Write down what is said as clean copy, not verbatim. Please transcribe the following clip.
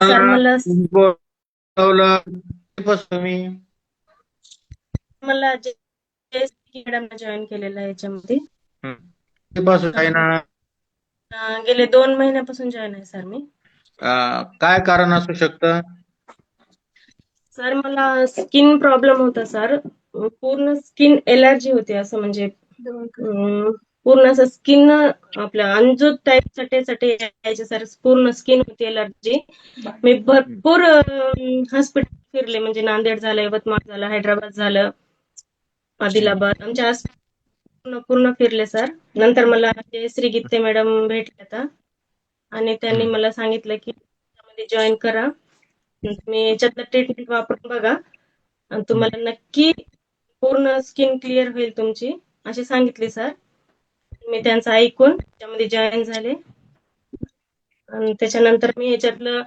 Sir मला बोलावलं तुम्ही. मला मॅडम जॉईन केलेलं आहे याच्यामध्ये. कधीपासून आहे ना? गेले 2 महिन्यापासून जॉईन आहे सर मी. काय कारण असू शकतं? सर मला स्किन प्रॉब्लेम होता सर. पूर्ण स्किन एलर्जी होती, असं म्हणजे पूर्ण असं स्किन आपल्या अंजूत टाईप चटे चटे यायचे सर. पूर्ण स्किन होती एलर्जी. मी भरपूर हॉस्पिटल फिरले, म्हणजे नांदेड झालं, यवतमाळ झालं, हैदराबाद झालं, आदिलाबाद, आमच्या पूर्ण पूर्ण फिरले सर. नंतर मला श्री गीते मॅडम भेटले आता, आणि त्यांनी मला सांगितलं की त्यामध्ये जॉईन करा, तुम्ही याच्यातलं ट्रीटमेंट वापरून बघा आणि तुम्हाला नक्की पूर्ण स्किन क्लिअर होईल तुमची, असे सांगितले सर. मी त्यांचं ऐकून त्यामध्ये जॉईन झाले आणि त्याच्यानंतर मी याच्यातलं